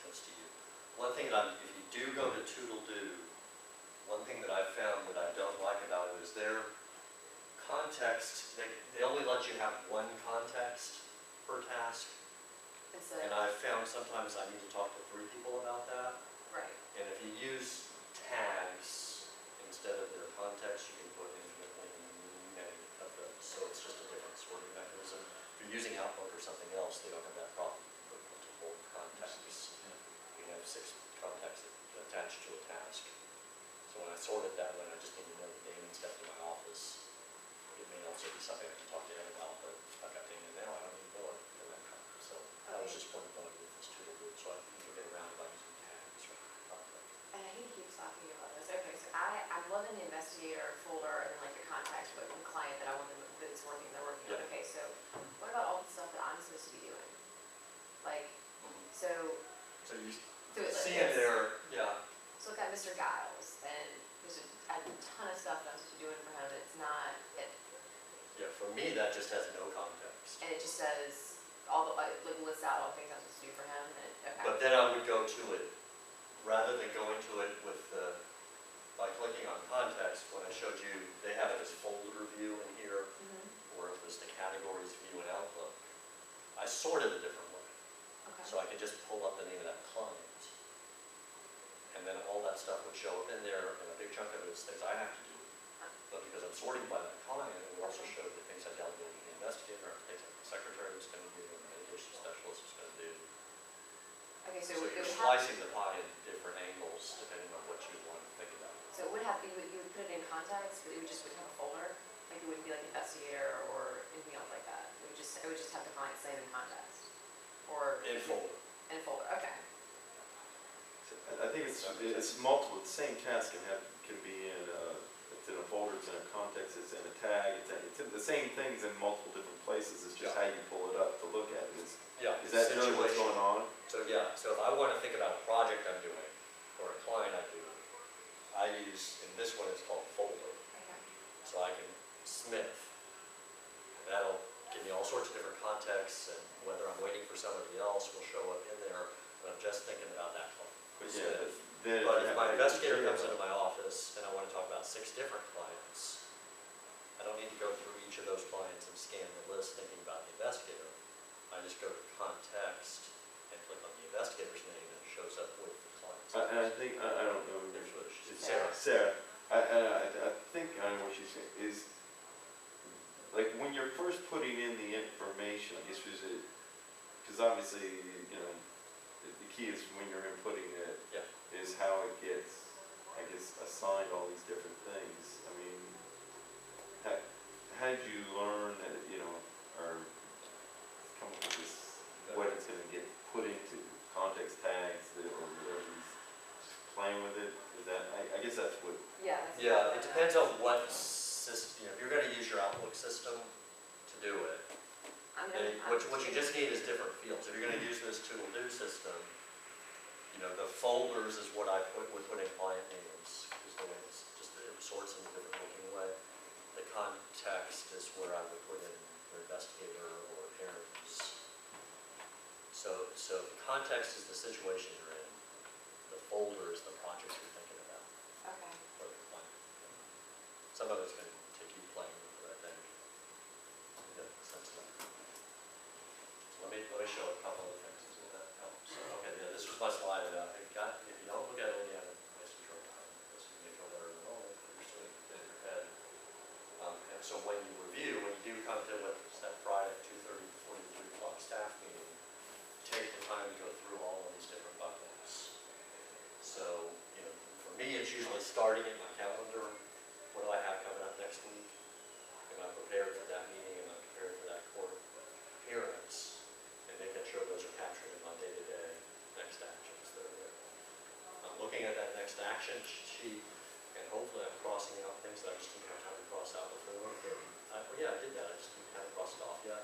attachments to you. One thing that if you do go to Toodle-Doo, one thing that I've found that I don't like about it is their context, they only let you have one context per task. And I've found sometimes I need to talk to 3 people about that. Right. And if you use tags instead of their context, you can put infinitely many of them. So it's just a different sorting mechanism. If you're using Outlook or something else, they don't have that problem. You put multiple contexts. You have 6 contexts attached to a task. So when I sort it that way, I just need to know the name and stuff to my office. It may also be something I can talk to Ed about, but if I've got Damon now, I don't need to know it for that kind. So that was just one point with this Toodle-Doo, so I can get around by using tags or context. And he keeps talking about this. Okay, so I'm loving the investigator folder and like the contacts with the client that I want them that's working, they're working on. Okay, so what about all the stuff that I'm supposed to be doing? Like, so you do it see like it there, yeah. So look at Mr. Giles, and there's a ton of stuff that I'm supposed to be doing for him. It's not it. Yeah, for me that just has no context. And it just says all the like lists out all the things I'm supposed to do for him. And okay. But then I would go to it rather than going to it with by clicking on context. When I showed you, they have it as folder view in here, or it was the categories view in Outlook. I sorted a different way, so I could just pull up the name of that client. And then all that stuff would show up in there, and a big chunk of it is things I have to do. But because I'm sorting by that client, it will also show the things I delegated to the investigator, or things like the secretary was going to do, and the mitigation specialist was going to do. Okay, so you're slicing the pie in different angles depending on what you want to think about. So it would have, you would put it in context, but it would have a folder? Like it wouldn't be like investigator or anything else like that? It would just have the client's name in context? Or In folder. In folder, okay. I think it's multiple. The same task can be in it's in a folder, it's in a context, it's in a tag. It's in the same things in multiple different places. It's just how you pull it up to look at it. Is that really what's going on? So yeah. So if I want to think about a project I'm doing or a client I do, I use in this one it's called folder. Okay. So I can Smith. And that'll give me all sorts of different contexts, and whether I'm waiting for somebody else will show up in there. But I'm just thinking about that client. But if my investigator comes into my office and I want to talk about 6 different clients, I don't need to go through each of those clients and scan the list thinking about the investigator. I just go to context and click on the investigator's name, and it shows up with the clients. And I think, I don't know, it's Sarah. Sarah, I think I know what she's saying, is like when you're first putting in the information, I guess, because obviously, you know, the key is when you're inputting it, is how it gets, I guess, assigned all these different things. I mean, how did you learn that, you know, or come up with this, what it's going to get put into, context tags, or whatever, just playing with it? Is that, I guess that's what... Yeah. Yeah, it depends on what system, if you're going to use your Outlook system to do it, what you just need is different fields. If you're going to use this Toodle-Doo system, you know, the folders is what I would put in client names, is the way it sorts in a different looking way. The context is where I would put in your investigator or errands. So the context is the situation you're in. The folder is the project you're thinking about. Okay. For the client. Some of it's going to take you playing with it, I think. Yeah, sense of that. So let me show a couple of things. Does that help? So, okay, yeah, this was my slide about if you don't look at it again, it's control time. Because you may feel better in the moment, but you're still in your head. And so when you review, when you do come to that Friday 2:30 to 3 o'clock staff meeting, take the time to go through all of these different buckets. So, you know, for me, it's usually starting in my calendar. What do I have coming up next week? Am I prepared for that meeting? Am I prepared for that court appearance? And making sure those are captured in my day-to-day next actions that are there. I'm looking at that next action sheet, and hopefully I'm crossing out things that I just didn't have time to cross out before. Well, yeah, I did that. I just didn't have to cross it off yet.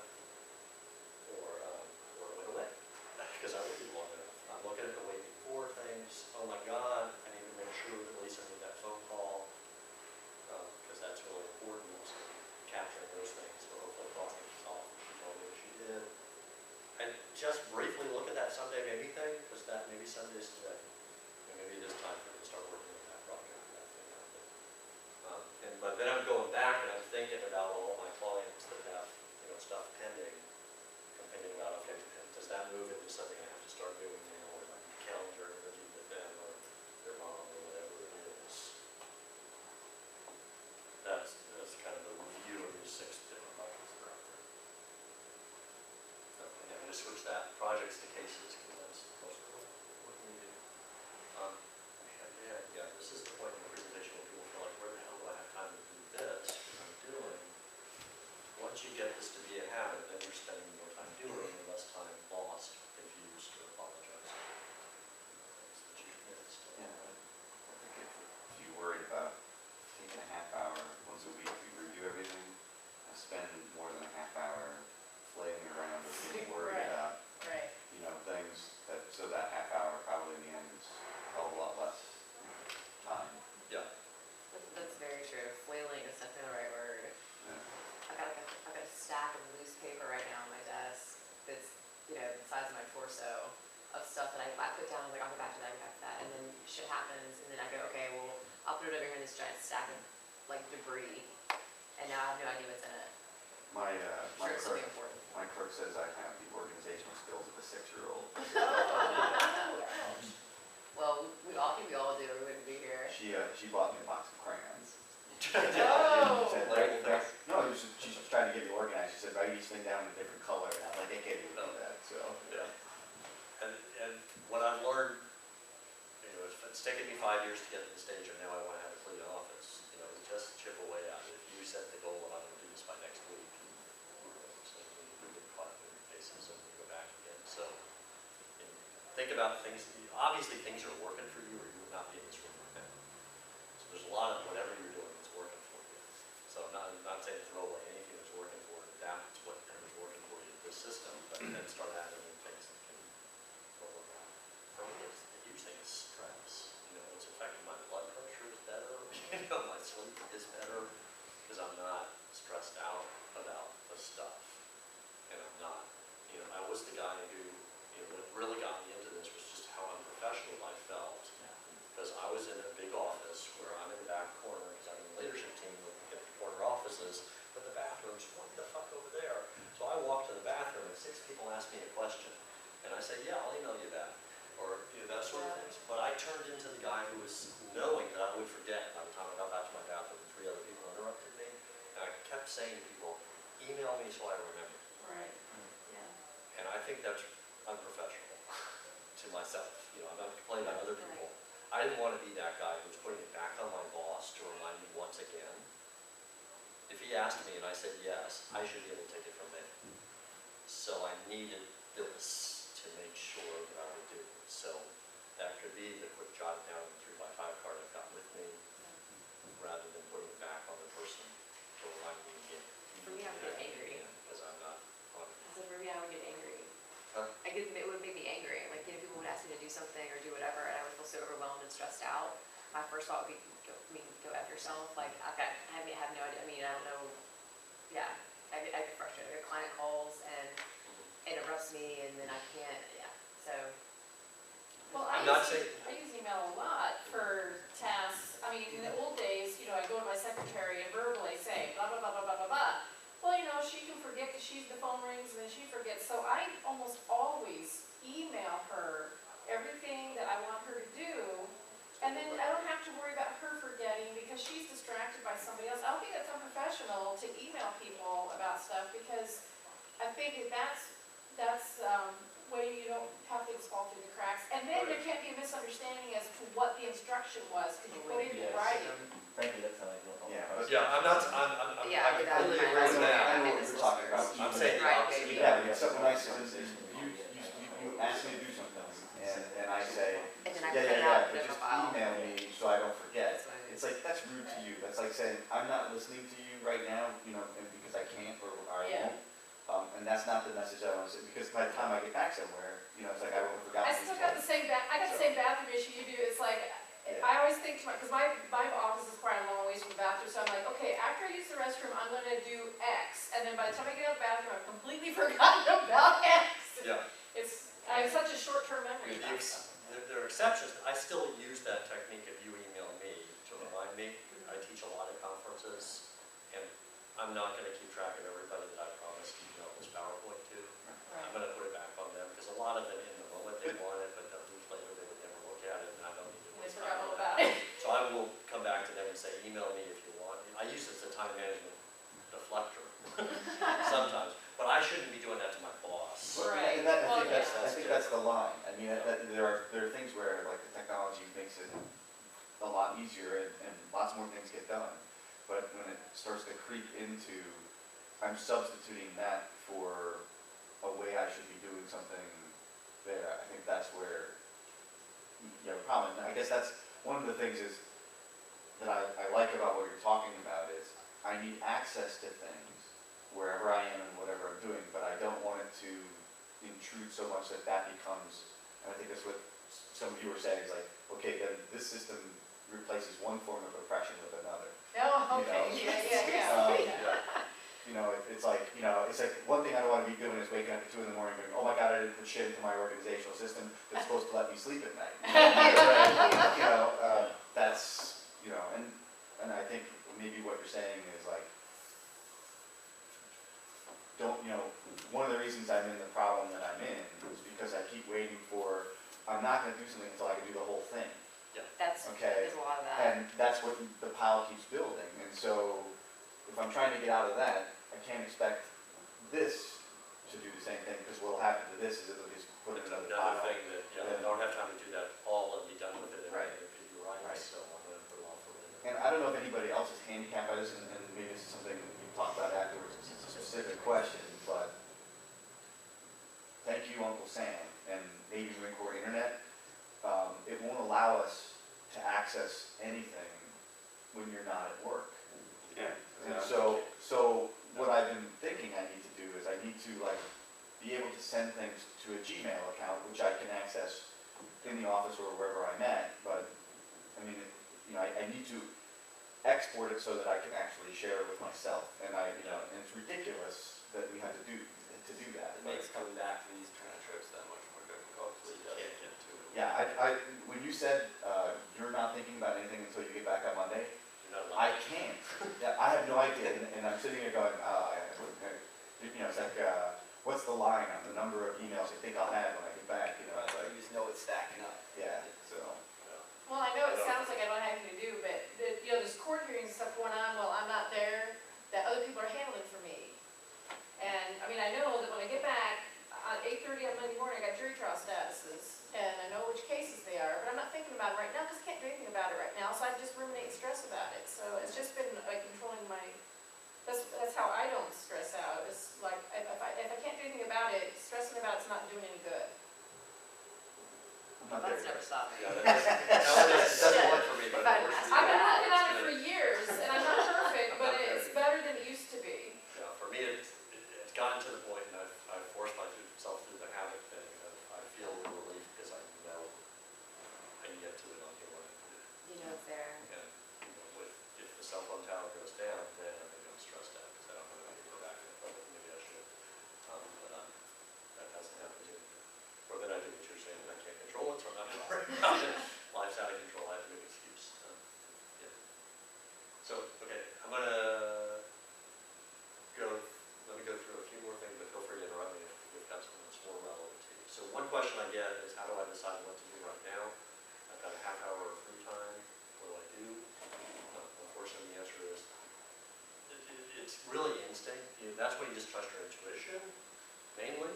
Or it went away. Because I waited long enough. I'm looking at the way before things. Oh my God, I need to make sure that Lisa made that phone call. Because that's really important. So capturing those things. So hopefully crossing it off. She told me what she did. And just briefly look at that Sunday maybe thing, because that maybe Sunday's today. And maybe it is time for me to start working on that project, that thing out there. But then I'm going back and I'm thinking about all my clients that have, stuff pending. I'm thinking about, okay, does that move into something I have to start doing now, or my calendar interview with them, or their mom, or whatever it is. That's kind of the review of these 6 different buckets that are out there. So, and I'm going to switch that projects to cases, because that's most of what we do. Yeah, this is the point in the presentation where people feel like, where the hell do I have time to do this? Because I'm doing. Once you get this to be a habit, then you're spending more time doing it and less time lost, confused, or apologizing. That's the chief myth. Yeah, I think if you worry about taking a half hour once a week to review everything, I spend more than a half hour flailing around or being worried about, things that, so that half hour probably in the end is a hell of a lot less time. Yeah. That's very true. Flailing is definitely the right word. Yeah. I've got a stack of loose paper right now on my desk that's, the size of my torso of stuff that I put down. I'm like, I'll go back to that, and then shit happens, and then I go, okay, well, I'll put it over here in this giant stack of like debris, and now I have no idea what's in it. My Sure, it's something important. my clerk says I have the organizational skills of a 6-year-old. Well, I think we all do. We wouldn't be here. She bought me a box of crayons. Oh. She said, no, she's trying to get me organized. She said, write each thing down in a different color. And I'm like, I can't even do that. So Yeah. And what I've learned, it's taken me 5 years to get to the stage of now I want to have a clean office. Just chip away at it. If you set the goal of I'm going to do this by next week, so we get caught in your cases and we go back again. So think about things. Obviously, things are working for you, or you would not be in this room right now. So there's a lot of whatever you're doing that's working for you. So I'm not saying throw away anything that's working for you. Adapt to whatever's working for you in this system, but then start adding in things that can roll around. For me, the huge thing is stress. It's affecting my blood pressure is better. My sleep is better because I'm not stressed out about the stuff. And I'm not, I was the guy who, what really got me into this was just how unprofessional I felt. Because I was in a big office where I'm in the back corner, because I'm in the leadership team looking at the corner offices, but the bathroom's what the fuck over there. So I walked to the bathroom and 6 people asked me a question. And I said, yeah, I'll email you back. Or that sort of things. But I turned into the guy who was knowing that I would forget by the time I got back to my bathroom. 3 other people interrupted me. And I kept saying to people, email me so I remember. Right. Yeah. And I think that's unprofessional to myself. I'm not complaining about other people. I didn't want to be that guy who was putting it back on my boss to remind me once again. If he asked me and I said yes, I should be able to take it from there. So I needed this to make sure that I would do it. So that could be the quick jot down 3x5 card I've got with me, rather than putting it back on the person to remind me again. For me, I would get angry. Because I'm not on it. So for me, I would get angry. Huh? It would make me angry. Like, people would ask me to do something or do whatever, and I would feel so overwhelmed and stressed out. My first thought would be, go F yourself. Like, I have no idea. I don't know. Yeah, I get frustrated. A client calls and interrupts me, and then I can't, so. Well, I'm I not use email a lot for tasks. In the old days, I go to my secretary and verbally say blah, blah, blah, blah, blah, blah, blah. Well, she can forget because the phone rings and then she forgets. So I almost always email her everything that I want her to do. And then I don't have to worry about her forgetting because she's distracted by somebody else. I don't think that's unprofessional to email people about stuff, because I think that's way you don't have things fall through the cracks. And then there can't be a misunderstanding as to what the instruction was, because you put it in writing. Frankly, that's how I feel. Yeah, I'm not, I Yeah, completely I agree with that. I know what you're talking about. I'm saying the Right, opposite. baby. Yeah, it's something nice is you ask me to do something, and I say, And then I print it out and put it in but a file. just email me so I don't forget. That's what I do. It's like, that's rude to you. That's like saying, I'm not listening to you right now, and because I can't or I Yeah. won't. And that's not the message I want to say, because by the time I get back somewhere, it's like I would have forgotten. I still got the same bathroom issue you do. It's like, Yeah. I always think because my office is quite a long ways from the bathroom, so I'm like, okay, after I use the restroom, I'm gonna do X, and then by the time I get out of the bathroom, I've completely forgotten about X. Yeah. exceptions, I still use that technique if you email me to remind me. I teach a lot of conferences, and I'm not gonna keep track of everybody that I promised to email this PowerPoint to. I'm Right. gonna put it back on them, because a lot of them in the moment they want it, but a week later they would never look at it, and I don't need to They waste forgot time all on that. about it. So I will come back to them and say, email me if you want. I use it as a time management deflector sometimes, but I shouldn't be doing that to my boss. But- Right. And that, Well, I yeah. think that's the line. I mean, there are things where like the technology makes it a lot easier and lots more things get done. But when it starts to creep into, I'm substituting that for a way I should be doing something there, I think that's where you have a problem. And I guess that's one of the things is that I like about what you're talking about is I need access to things wherever I am and whatever I'm doing, but I don't want it to intrude so much that that becomes, and I think that's what some of you were saying, is like, okay, then this system replaces one form of oppression with another. Oh, You okay, know, yeah. Yeah. You know, it's like one thing I don't want to be doing is waking up at 2 in the morning going, oh my God, I didn't put shit into my organizational system that's supposed to let me sleep at night. You know, that's, you know, and I think maybe what you're saying is like, don't, you know, one of the reasons I'm in the problem that I'm in is because I keep waiting for, I'm not gonna do something until I can do the whole thing. That's, Okay. there's a lot of that. And that's what the pile keeps building, and so if I'm trying to get out of that, I can't expect this to do the same thing, because what'll happen to this is it'll just put it in another Another pile. thing that, I don't have time to do that all and be done with it, and Right. you're right, Right. so I'm gonna put it off for a minute. And I don't know if anybody else is handicapped by this, and maybe this is something we can talk about afterwards, because it's a specific question, but thank you, Uncle Sam, and Navy Marine Corps Internet. It won't allow us to access anything when you're not at work. Yeah. And so what I've been thinking I need to do is I need to like be able to send things to a Gmail account, which I can access in the office or wherever I'm at, but I mean, you know, I need to export it so that I can actually share it with myself, and you know, and it's ridiculous that we have to do that. It makes coming back from these kind of trips that much more difficult. So you can't get to it. Yeah, when you said you're not thinking about anything until you get back on Monday, You're not I allowed. can't. Yeah, I have no idea, and I'm sitting here going, you know, it's like, what's the line on the number of emails I think I'll have when I get back, you know, it's like, You just know it's stacking up. yeah, so. Well, I know it sounds like I don't have anything to do, but, you know, there's court hearings and stuff going on while I'm not there, that other people are handling for me. And, I mean, I know that when I get back, on 8:30 on Monday morning, I got jury trial statuses, and I know which cases they are, but I'm not thinking about it right now, because I can't do anything about it right now, so I just ruminate and stress about it. So it's just been like controlling my, that's how I don't stress out, it's like, if I can't do anything about it, stressing about it's not doing any good. I'm not That's there never yet. stopped me. Yeah, that doesn't work for me, but it works for I've been you. working on it for years, and I'm not perfect, but it's better than it used to be. Yeah, for me, it's gotten to the point, and I've forced myself through the habit thing, of I feel relief because I know I can get to it on here when I do. You know it's there. And, you know, if the cell phone tower goes down, then I think I'm stressed out because I don't know how to go back to it, but maybe I should. But that hasn't happened yet. Or then I do what you're saying, I can't control it, so I'm not gonna worry about it. Life's out of control, I have to make an excuse. Yeah. So, okay, I'm gonna let me go through a few more things, but feel free to interrupt me if you've got something that's more relevant to you. So one question I get is, how do I decide what to do right now? I've got a half hour of free time, what do I do? Unfortunately, the answer is, it's really instinct. That's when you just trust your intuition, mainly.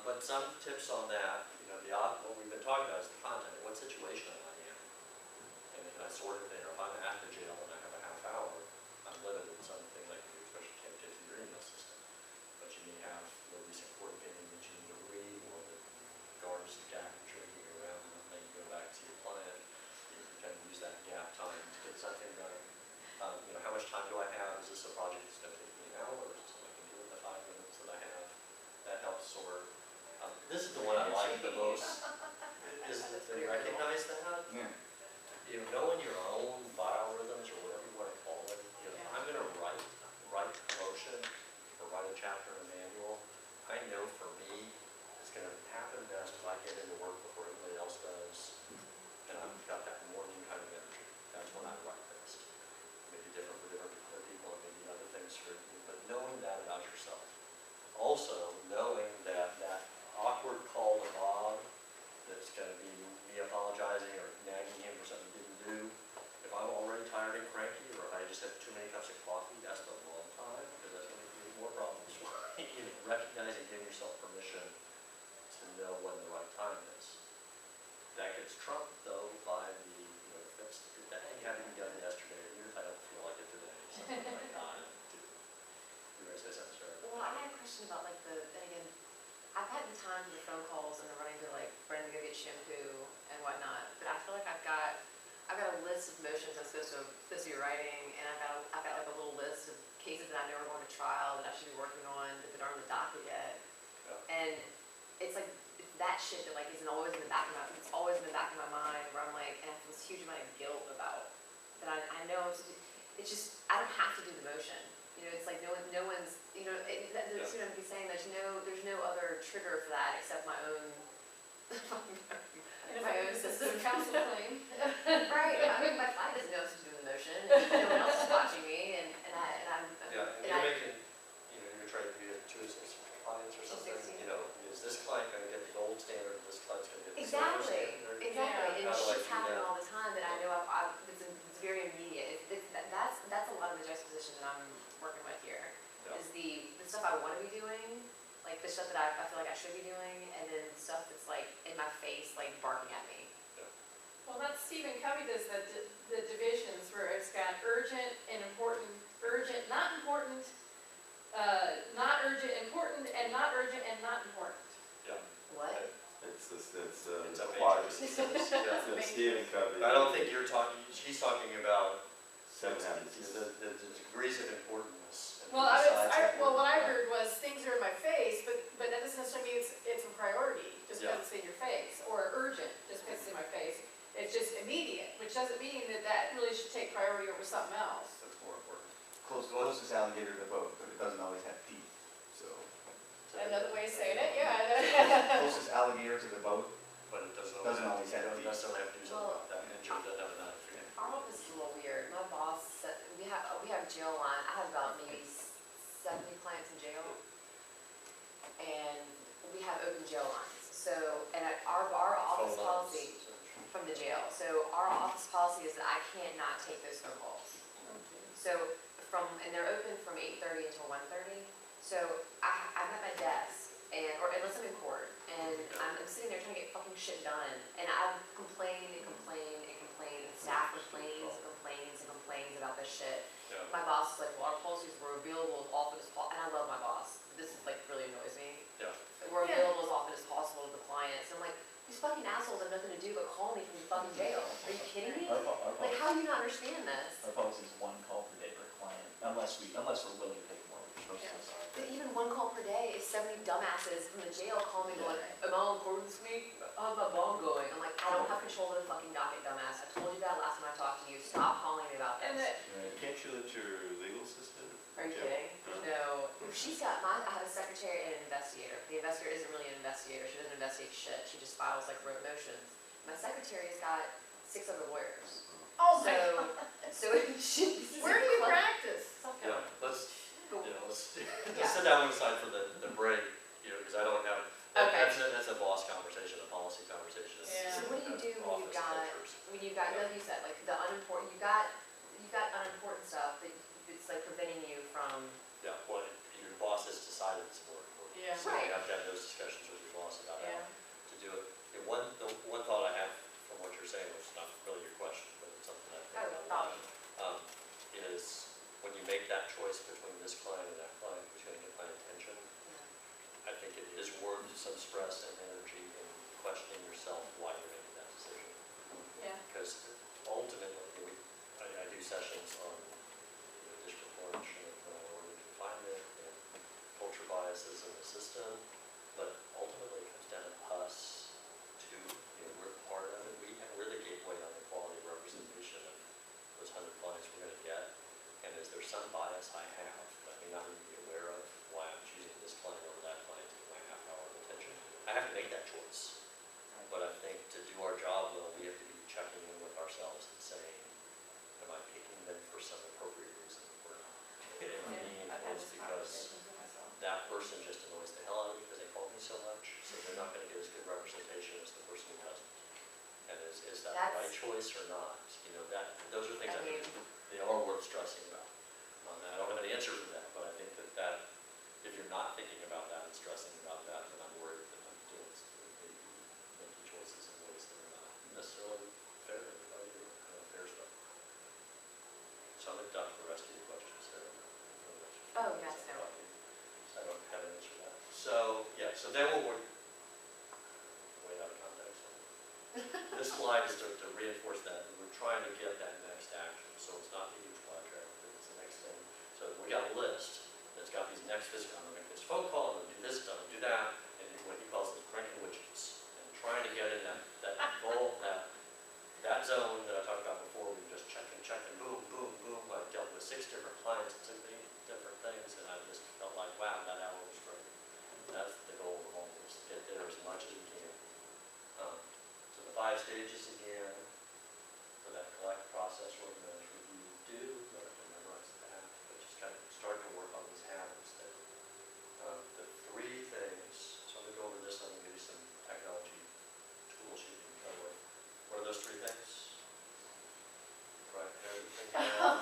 But some tips on that, you know, what we've been talking about is the content, what situation am I in? And then I sort it there. If I'm at the jail and I have a half hour, I'm limited in some things I can do, especially can't get to your email system. But you may have the recent court opinion that you need to read, or the guards gap drinking around, and then you go back to your client. You can kind of use that gap time to get something done. You know, how much time do I have? Is this a project that's going to take me an hour, or is it something I can do in the 5 minutes that I have? That helps sort. This is the one I like the most. Is that they recognize that? Yeah. You know, knowing your own biorhythms, or whatever you want to call it. You know, if I'm going to write a motion or write a chapter in a manual, I know for me it's going to happen best if I get into work before everybody else does. the time for the phone calls and the running to go get shampoo and whatnot, but I feel like I've got a list of motions I'm supposed to be writing, and I've got like a little list of cases that I know are going to trial that I should be working on that aren't on the docket yet. Yeah. And it's like that shit that like isn't always in the back of my, it's always in the back of my mind where I'm like, and I feel this huge amount of guilt about that I know I'm supposed to do. It's just, I don't have to do the motion. You know, it's like no one's, you know, that's what I'm saying, there's no other trigger for that except my own, And if my I own use this system. as a council claim. Right, I mean, my client doesn't know I'm supposed to do the motion, and no one else is watching me, and I'm, Yeah, and you're making, you know, you're trying to be a 2-6 compliance or something, 216. you know, is this client gonna get the gold standard, and this client's gonna get the silver exactly, standard? and How do I shit's do happening that? all the time that I know it's very immediate. That's a lot of the juxtaposition that I'm working with here, Yeah. is the stuff I wanna be doing, like the stuff that I feel like I should be doing, and then stuff that's like in my face, like barking at me. Well, that's Stephen Covey does the divisions where it's got urgent and important, urgent, not important, not urgent, important, and not urgent, and not important. Yeah. What? It's It's the a quadrant. matrix. Yeah. That's Stephen Covey. I don't think you're talking, she's talking about 7 habits. the degrees of importance. And Well, who decides what I important. heard was things are in my face, but that doesn't necessarily mean it's a priority, just because Yeah. it's in your face, or urgent, just because it's in my face. It's just immediate, which doesn't mean that really should take priority over something else. That's more important. Closest alligator to the boat, but it doesn't always have teeth, so. Another way of saying it, yeah. Closest alligator to the boat, But it doesn't Doesn't always, always have you don't teeth. necessarily have to do something about that, and Joe doesn't have a knife. Our office is a little weird. My boss said, we have jail line, I have about maybe 70 clients in jail. And we have open jail lines. So, and our office Phone lines. policy from the jail. So our office policy is that I can't not take those phone calls. So and they're open from 8:30 until 1:30. So I'm at my desk or unless I'm in court and I'm sitting there trying to get fucking shit done. And I complain and complain and complain and staff complains and complains and complains about this shit. Yeah. My boss is like, well, our policies were available as often as possible, and I love my boss. This is like really annoys me. Yeah. We're Yeah. available as often as possible to the clients. I'm like, these fucking assholes have nothing to do but call me from the fucking jail. Are you kidding me? Like, how do you not understand this? Our policy is 1 call per day per client, unless we're willing to take more, we're supposed to. But even 1 call per day is 70 dumbasses from the jail calling me going, am I on court this week? How's my bond going? I'm like, I don't have control of the fucking docket, dumbass. I told you that last time I talked to you. Stop calling me about And this. Can't you let your legal assistant? Are you kidding? No. She's got I have a secretary and an investigator. The investigator isn't really an investigator. She doesn't investigate shit. She just files like rote motions. My secretary's got 6 other lawyers. Oh my God. So she. Where do you practice? Yeah, let's Yeah. just sit down one side for the break, you know, because I don't have, Okay. that's a boss conversation, a policy conversation. It's Yeah. So what do you do when you've office got, cultures. like you said, like the unimportant, you've got unimportant stuff that it's like preventing you from. Yeah, well, your boss has decided it's more important. Yeah. So Right. you have to have those discussions with your boss about Yeah. how to do it. The one thought I have from what you're saying, which is not really your question, but it's something I think about a lot, is when you make that choice between this client and that client, who's going to get my attention, I think it is worth some stress and energy in questioning yourself why you're making that decision. Yeah. Because ultimately, I do sessions on district court and order confinement and culture biases in the system, but ultimately it comes down to us too. You know, we're part of it. We're the gateway on the quality of representation of those 100 clients we're going to get. And is there some bias I have that I may not even be aware of why I'm choosing this client over that client to get my half hour of attention? I have to make that choice. But I think to do our job well, we have to be checking in with ourselves and saying, am I picking them for some appropriate reason or not? You know what I mean? I've had It's this because conversation with myself. that person just annoys the hell out of me because they call me so much, so they're not gonna get as good representation as the person who doesn't. And is that the right choice or not? You know, those are things I think they are worth stressing about. I don't have an answer for that, but I think that if you're not thinking about that and stressing about that, then I'm worried that I'm doing making choices in ways that are not necessarily fair to everybody or kind of fair stuff. So I'm going to duck the rest of your questions there. Oh, yes, no. I don't have an answer to that. So, yeah, so then what we're slide is to reinforce that, we're trying to get that next action, so it's not a huge project, it's the next thing. So we got a list that's got these next physical, I'm gonna make this phone call, I'm gonna do this, I'm gonna do that, and then what he calls it cranking widgets. And trying to get in that goal, that zone that I talked about before, we were just checking, boom, boom, boom. I dealt with 6 different clients, 6 different things, and I just felt like, wow, that hour was great. That's the goal of all this, get there as much as we can. So the 5 stages again, for that collect, process, organize, review, do, you don't have to memorize that, but just kind of start to work on these habits that, the 3 things, so I'm gonna go over this, I'm gonna give you some technology tools you can play with. What are those 3 things? Right, everything down.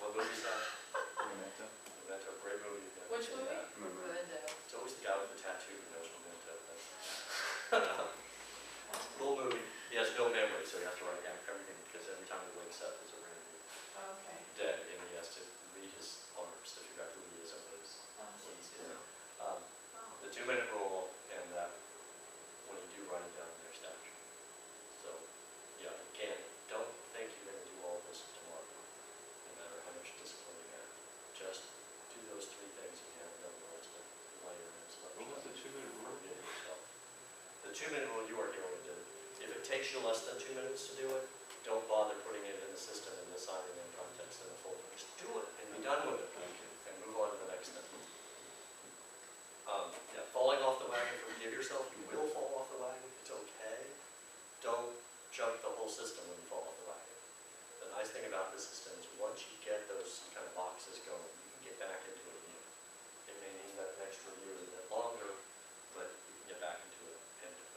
What movie is that? Memento. Memento, great movie. You gotta Which see movie? that. Memento. It's always the guy with the tattoo who knows Memento. Little movie. He has no memory, so he has to write down everything because every time he wakes up, there's a random Okay. day, and he has to read his arms to figure out who he is and what he's doing. The 2-minute rule, and that when you do write it down, next action. So, yeah, again, don't think you're going to do all this tomorrow, no matter how much discipline you have. Just do those 3 things if you haven't done the rest of the layer and stuff. What was the 2-minute rule? The 2-minute rule you already know what to do. If it takes you less than 2 minutes to do it, don't bother putting it in the system and assigning it context in the folder. Just do it and be done with it and move on to the next thing. Yeah, falling off the wagon, forgive yourself. You will fall off the wagon. It's okay. Don't jump the whole system when you fall off the wagon. The nice thing about this system is once you get those kind of boxes going, you can get back into it again. It may mean that next review is a bit longer, but you can get back into it.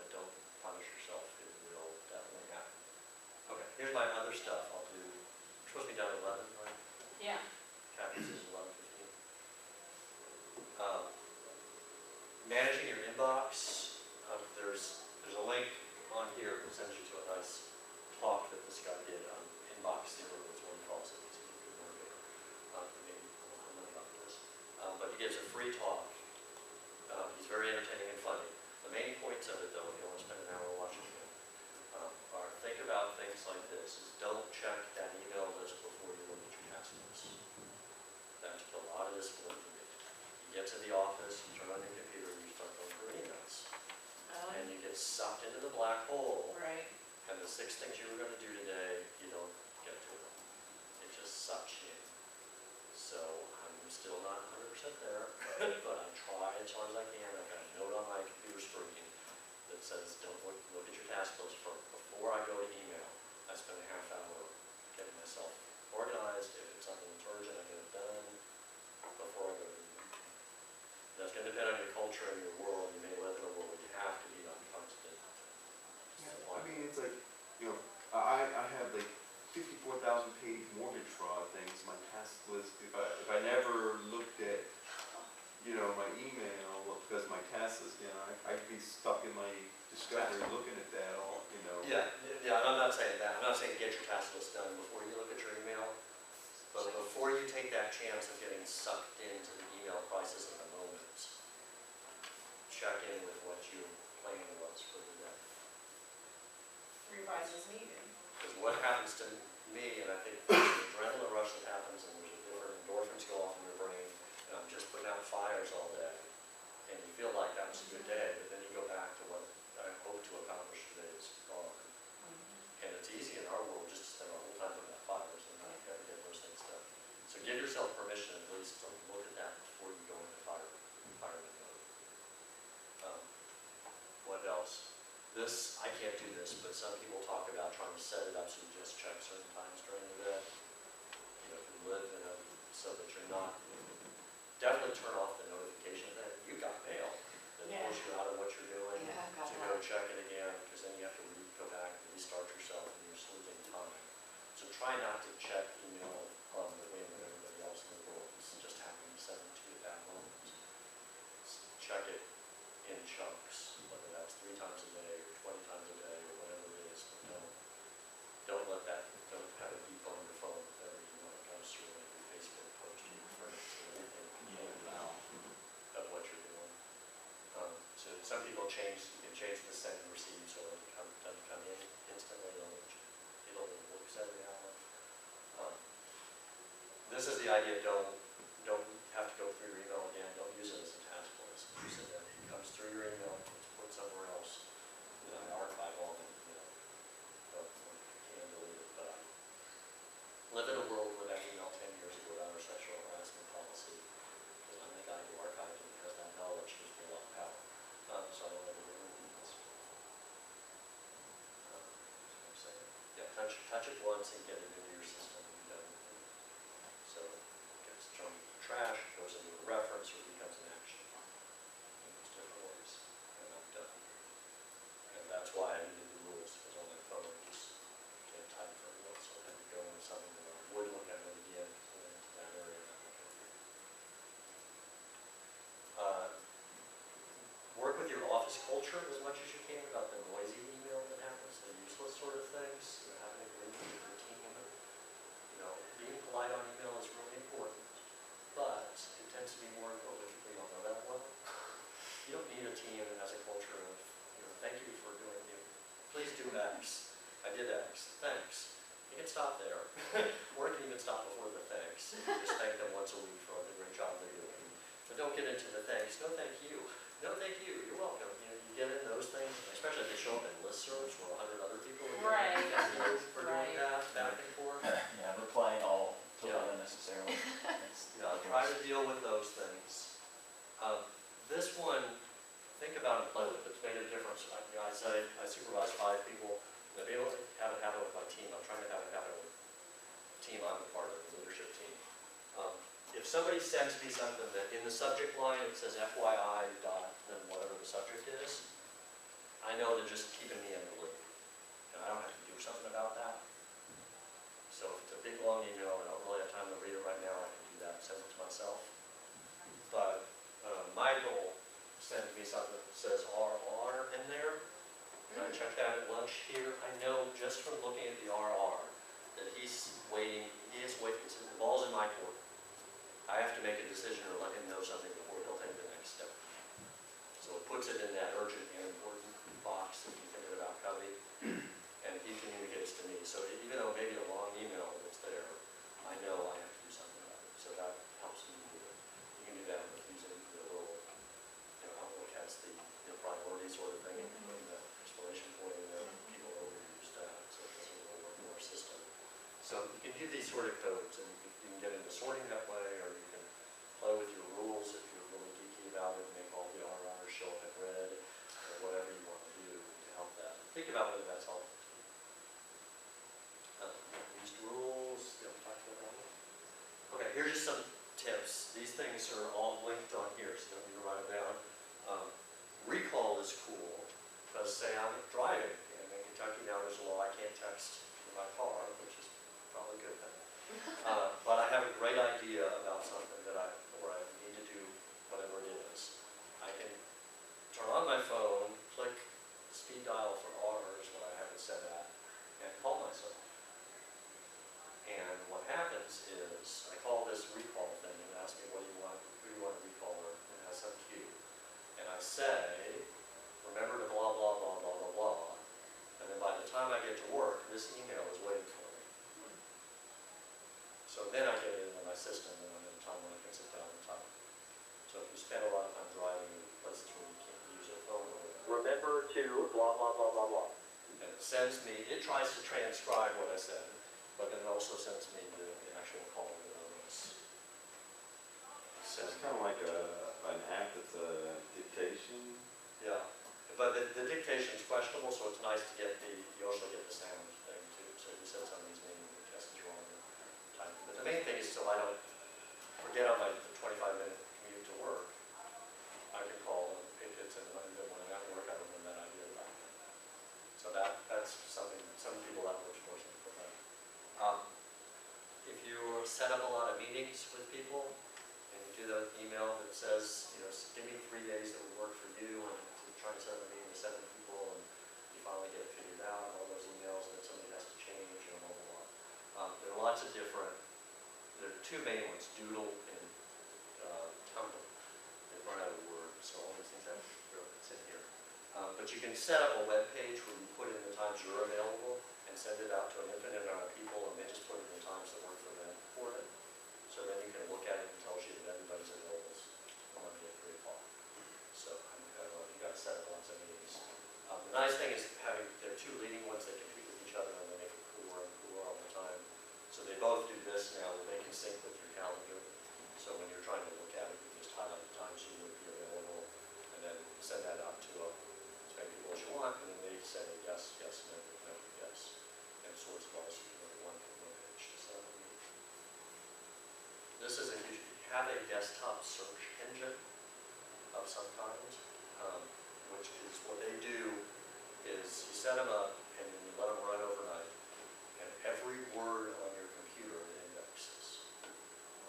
But don't punish yourself. It will definitely happen. Okay, here's my other stuff. I'll do. We're supposed to be done at 11, right? Yeah. Captain's is 11:15. Managing your inbox. There's a link on here that sends you to a nice talk that this guy did on inbox zero, is what he calls it. It's a good motivator. Maybe a little about this. But he gives a free talk. He's very entertaining and funny. The main points of it, though, if you want to spend an hour watching it, are think about things like this: is don't check that email list before you look at your task list. That's a lot of this for me. You get to the office, you turn on your computer, you start going through emails, and you get sucked into the black hole. Right. And the 6 things you were going to do today, you don't get to them. It just sucks you in. So I'm still not 100% there, but I try as hard as I can. I've got a note on my computer screen that says, don't look at your task list before I go to email. I spend a half hour getting myself organized. If it's something that's urgent, I get it done before I go to email. That's going to depend on your culture and your world. You may live in a world where you have to be on constant. I mean, it's like, you know, I have like 54,000 page mortgage fraud things, my task list. If I never looked at, you know, my email, because my task list, you know, I'd be stuck in my discovery looking at that all, you know. Yeah, and I'm not saying that. I'm not saying get your task list done before you look at your email. But before you take that chance of getting sucked into the email crisis of the moment, check in with what your plan was for the day. Revise as needed. Because what happens to me, and I think there's an adrenaline rush that happens, and there's a different endorphins go off in your brain, and I'm just putting out fires all day, and you feel like that was a good day, but then you go back to what I hope to accomplish today is gone. And it's easy in our world just to spend our whole time looking at fires and not get those things done. So give yourself permission at least to look at that before you go into fireman mode. What else? This, I can't do this, but some people talk about trying to set it up so you just check certain times during the day. You know, if you live in a, so that you're not, definitely turn off the notification that you got mail that pulls you out of what you're doing Yeah, I got to that. go check it again, because then you have to go back and restart yourself and you're losing time. So try not to check email on the whim when everybody else in the world is just happening to send it to you at that moment. Check it in chunks, whether that's 3 times a day or 20 times a day or whatever it is, but don't let that, don't have it beep on your phone with every email that comes through, like your Facebook post, your friends, or anything. Yeah, well, some people you can change the send and receive so it doesn't come in instantly, it'll look every hour. This is the idea, don't have to go through your email again, don't use it as a task list. Use it, it comes through your email, it's put somewhere else, I archive all of it, but I can't delete it, but I live in a world where that email 10 years ago about our sexual harassment policy, because I'm the guy who archived it because that knowledge gives me a lot of power. So I don't ever remove emails. Yeah, touch it once and get it into your system and be done with it. So it gets thrown in the trash, goes into a reference, or becomes an action. In those different ways. And I'm done. And that's why I needed the rules, because on my phone I just can't type very well, so I had to go into something that I would look at it again, into that area and not look at it. Work with your office culture as much as you can about the noisy email that happens, the useless sort of things, having an agreement with your team. Being polite on email is really important, but it tends to be more important if people don't know that well. You don't need a team that has a culture of, thank you for doing it. Please do X. I did X. Thanks. You can stop there. Or you can even stop before the thanks. You just thank them once a week for the great job they're doing. But don't get into the thanks. No, thank you. No, thank you. You're welcome. You get in those things, especially if they show up in listservs where 100 other people are doing Right. for doing that back and forth. Yeah, replying all totally Yeah. unnecessarily. Try to deal with those things. This one, think about and play with. It's made a difference. I supervise 5 people. To be able to have it happen with my team, I'm trying to have it happen with the team I'm a part of, the leadership team. If somebody sends me something that in the subject line it says FYI dot, then whatever the subject is, I know they're just keeping me in the loop. And I don't have to do something about that. So if it's a big long email and I don't really have time to read it right now, I can do that and send it to myself. But Michael sends me something that says RR in there. And I check that at lunch here. I know just from looking at the RR that he's waiting, the ball's in my court. I have to make a decision or let him know something before he'll take the next step. So it puts it in that urgent and important box that you're thinking about covering, and he communicates to me. So even though maybe a long email that's there, I know I have to do something about it. So that helps me do it. You can do that with using the little, Outlook has the priority sort of thing, and putting the explanation point in there. People overuse that, so it doesn't really work in our system. So you can do these sort of codes, and you can get into sorting that way, or you can play with your rules if you're really geeky about it, make all the RRs show up in red, or whatever you want to do to help that. Think about whether that's helpful to you. Used rules, we talked about that one. Okay, here's just some tips. These things are all linked on here, so you don't need to write them down. Recall is cool, because say I'm driving, and in Kentucky now there's a law I can't text in my car, which is probably a good thing. But I have a great idea about something where I need to do whatever it is. I can turn on my phone, click the speed dial for R is what I have it set at, and call myself. And what happens is, I call this recall thing and ask me who you want to recall, or it has some cue. And I say, remember to blah, blah, blah, blah, blah, blah. And then by the time I get to work, this email is waiting for me. So then I get it into my system, and I'm in a time when I can sit down and type. So if you spend a lot of time driving in places where you can't use a phone or whatever. Remember to blah, blah, blah, blah, blah. And it sends me, it tries to transcribe what I said, but then it also sends me the actual call that I was. So it's kind of like an app that's a dictation. Yeah, but the dictation is questionable, so it's nice to get you also get the sound thing too. So if you said something's meaning the test is wrong, typing. But the main thing is so I don't forget on my 25-minute commute to work, I can call and if it's in the when I'm at work, I remember that idea about it. So that's something, some people that works for some people that. If you set up a lot of meetings with people, and you do the email that says, give me 3 days that would work for you, and try to set up a meeting with 7 people, and you finally get it figured out, all those emails, and then somebody has to change, blah, blah, blah. There are lots of different, there are 2 main ones, Doodle and Tumblr. They've run out of words, so all these things have it's in here. But you can set up a web page where you put in the times you're available and send it out to an infinite amount of people, and they just put in the times that work for them for it. So then you can look at it and it tells you that everybody's available Monday at 3 o'clock. So you got to set up lots of meetings. The nice thing is having their two leading ones, they compete with each other and they make it cooler and cooler all the time. So they both do this now, that they can sync with your calendar. So when you're trying to look at it, you just highlight the times you would be available and then send that out to as many people as you want, and then they say yes, yes, no, no, yes. And sorts of all one page to set up a meeting. This is if you have a desktop search engine of some kind, which is what they do is you set them up and then you let them run overnight, and every word on your computer it indexes.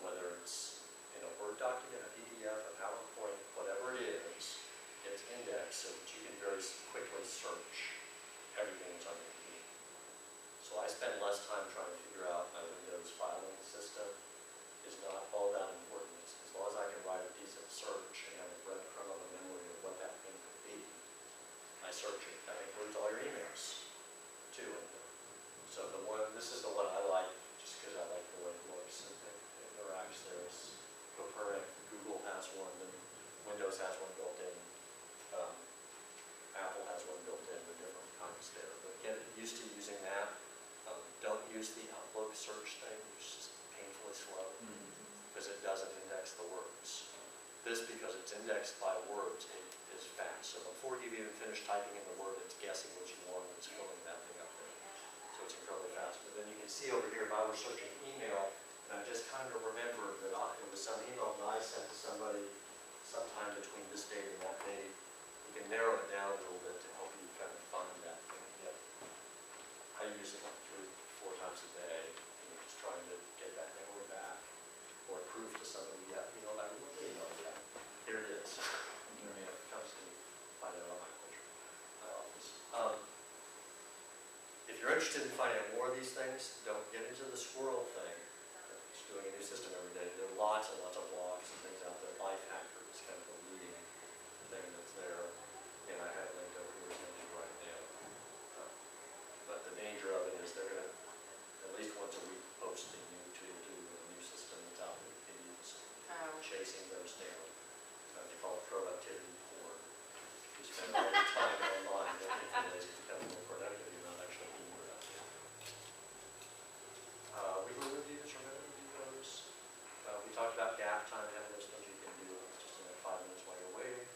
Whether it's in a Word document, a PDF, a PowerPoint, whatever it is, it's indexed so that you can very quickly search everything that's on your computer. So I spend less time trying to figure out my Windows filing system. Is not all that important. As long as I can write a decent search and have a breadcrumb of a memory of what that thing could be, I search it. That includes all your emails, too. So this is the one I like, just because I like the way it looks and it interacts. There's Copernic, Google has one, and Windows has one built in. Apple has one built in with different kinds there. But get used to using that. Don't use the Outlook search thing, which is just painfully slow, because it doesn't index the words. This, because it's indexed by words, it is fast. So before you've even finished typing in the word, it's guessing what you want, and it's filling that thing up there. So it's incredibly fast. But then you can see over here, if I were searching email, and I just kind of remembered that it was some email that I sent to somebody sometime between this date and that date, you can narrow it down a little bit to help you kind of find that thing. Yep. I use it like 3 or 4 times a day, and you're just trying to get that memory back, or prove to somebody, yeah, you know, that really know that. Here it is. It comes to find out on my office. If you're interested in finding out more of these things, don't get into the squirrel thing. Just doing a new system every day. There are lots and lots of blogs and things out there. Lifehacker is kind of the leading thing that's there, and I have it linked over here as mentioned right now. But the danger of it is they're going to, at least once a week, post a new system that's out there that you can use, chasing those down. They call it productivity porn. You spend all your time online looking for ways to become more productive. You're not actually being productive. Legal reviews, remember to do those. We talked about gap time, having those things you can do just in 5 minutes while you're waiting.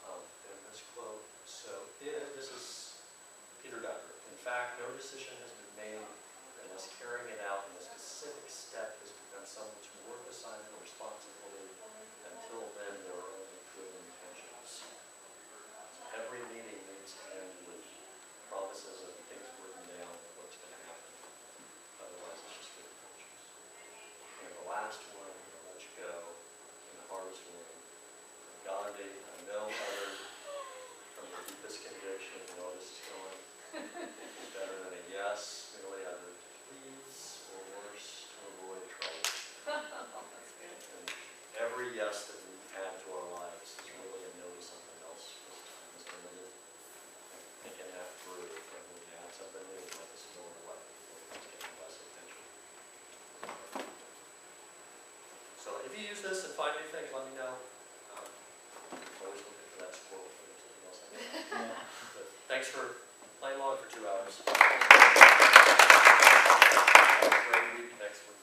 And this quote. So this is Peter Ducker. In fact, no decision has been made unless carrying it out in a specific step has become someone's work assignment or responsibility. Until then, there are only good intentions. Every meeting needs to end with promises of things written down of what's going to happen. Otherwise, it's just good intentions. And the last one, I'll let you go, and the hardest one, Gandhi, I know uttered from the deepest conviction, you know this is going, is better than a yes, merely uttered please, or worse, to avoid trouble. And every yes that we add to our lives is really a no to something else. This time is limited. Thinking that through, and when we add something new, let us go away. It's getting less attention. So if you use this and find new things, let me know. Always looking for that squirrel if there's something else I need. But thanks for playing along for 2 hours. Have a great week next week.